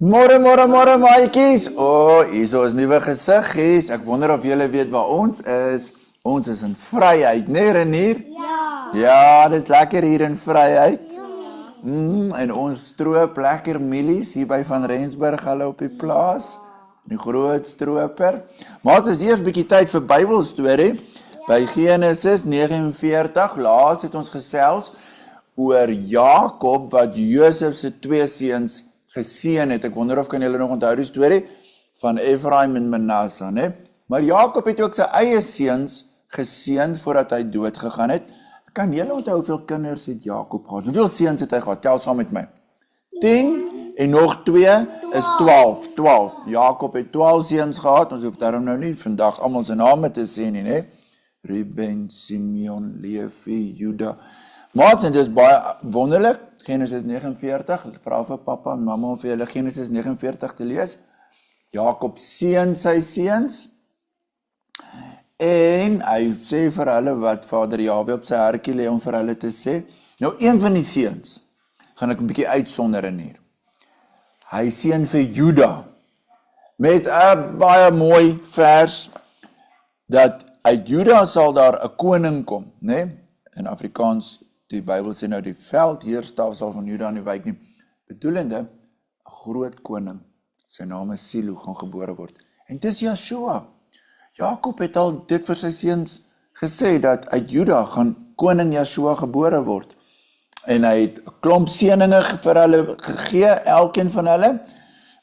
Môre maatjies. Hier is nuwe gesiggies. Ek wonder of julle weet waar ons is. Ons is in Vryheid, né Renier? Ja, dis lekker hier in Vryheid. En ons stroop lekker mielies hier by Van Rensburg, hulle op die plaas. Die groot stroper. Maar dit is eers bietjie tyd vir Bybelstorie. By Genesis 49, laas het ons gesels oor Jakob wat Josef se twee seuns geseën het. Ek wonder of kan julle nog onthou die storie van Ephraim en Manasseh, né? Maar Jakob het ook sy eie seuns geseën voordat hy dood gegaan het. Kan julle onthou hoeveel kinders het Jakob gehad? Hoeveel seuns het hy gehad? Tel saam met my. 10 en nog 2 is 12. Jakob het 12 seuns gehad. Ons hoef daarom nou nie vandag almal se name te sê nie, né? Reuben, Simeon, Levi, Juda. Maar dit is baie wonderlik. Genesis 49, vra vir pappa en mamma om vir julle Genesis 49 te lees. Jakob seën sy seuns en hy sê vir hulle wat Vader Jahwe op sy hartjie lê om vir hulle te sê. Nou een van die seuns gaan ek 'n bietjie uitsonder in hier. Hy seën vir Juda met 'n baie mooi vers dat uit Juda sal daar 'n koning kom, né? In Afrikaans, die Bybel sê nou die veldheerstaf sal van Juda nie wyk nie. Bedoelende 'n groot koning. Sy naam is Silo gaan gebore word. En dis Joshua. Jakob het al dit vir sy seuns gesê dat uit Juda gaan koning Joshua gebore word. En hy het 'n klomp seëninge vir hulle gegee, elkeen van hulle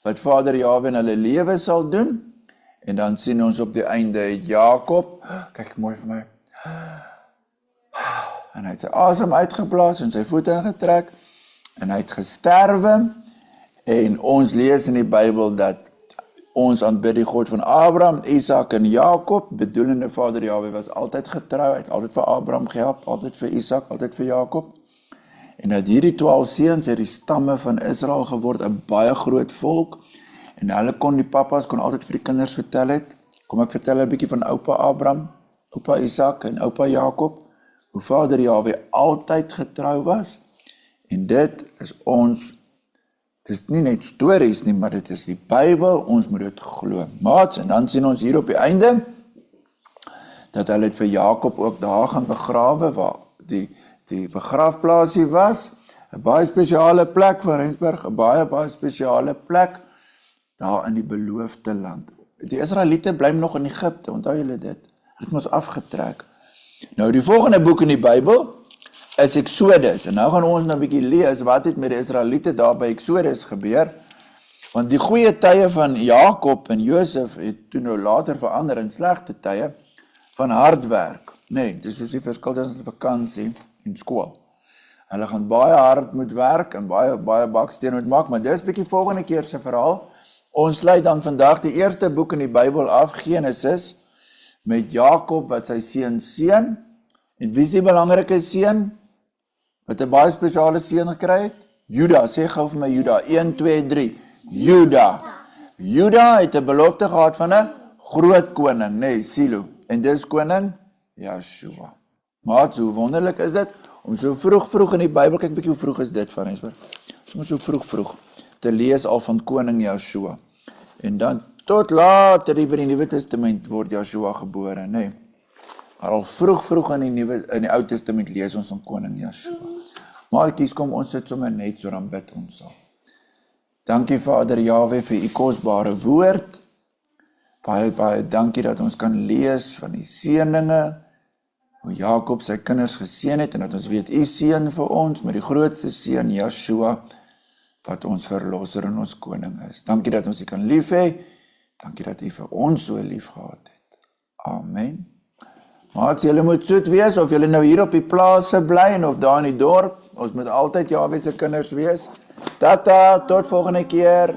wat Vader Jahwe in hulle lewe sal doen. En dan sien ons op die einde het Jakob, kyk mooi vir my, en hy het sy asem uitgeblaas en sy voete ingetrek, en hy het gesterwe, en ons lees in die Bybel dat ons aanbid die God van Abraham, Isak en Jakob, bedoelende Vader Jahwe was altyd getrou, hy het altyd vir Abraham gehelp, altyd vir Isak, altyd vir Jakob, en dat hierdie 12 seuns het die stamme van Israel geword, 'n baie groot volk, en hulle die papas kon altyd vir die kinders vertel het, kom ek vertel 'n bietjie van oupa Abraham, oupa Isak en oupa Jakob, hoe Vader Jahwe altyd getrou was, en dit is is nie net stories nie, maar dit is die Bybel, ons moet dit glo. Maats, en dan sien ons hier op die einde, dat hulle het vir Jakob ook daar gaan begrawe, waar die begraafplaasie was, 'n baie spesiale plek van Rensburg, 'n baie spesiale plek, daar in die beloofde land. Die Israeliete bly nog in Egipte, onthou julle dit? Het mos afgetrek. Nou die volgende boek in die Bybel is Exodus, en nou gaan ons nou 'n bietjie lees wat het met die Israeliete daar by Exodus gebeur, want die goeie tye van Jakob en Josef het toe nou later verander in slegte tye van hard werk. Nee, dis soos die verskil tussen vakansie en skool. Hulle gaan baie hard moet werk en baie baksteen moet maak, maar dis 'n bietjie volgende keer se verhaal. Ons sluit dan vandag die eerste boek in die Bybel af, Genesis, met Jakob wat sy seuns seën. En wie is die belangrike seun? Wat 'n baie spesiale seun gekry het? Juda, sê gou vir my Juda, 1, 2, 3. Juda het 'n belofte gehad van 'n groot koning, nee, Silo. En dis koning Joshua. Maar so wonderlik is dit, om so vroeg in die Bybel, kyk bietjie hoe vroeg is dit van Rensburg. Ons moet so vroeg te lees al van koning Joshua. En dan tot later by die Nuwe Testament word Joshua gebore, nee. Maar al vroeg in die Ou Testament lees ons van koning Joshua. Maar kies kom ons sit sommer net so dan bid ons sal. Dankie Vader Jahwe vir u kosbare woord. Baie dankie dat ons kan lees van die seëninge, hoe Jakob sy kinders geseën het, en dat ons weet u seën vir ons, met die grootste seën Joshua, wat ons verlosser en ons koning is. Dankie dat ons u kan lief hê. Dankie dat u vir ons so lief gehad het. Amen. Maar julle moet soet wees, of julle nou hier op die plase bly, en of daar in die dorp, ons moet altyd Jahwe se kinders wees. Tata, tot volgende keer.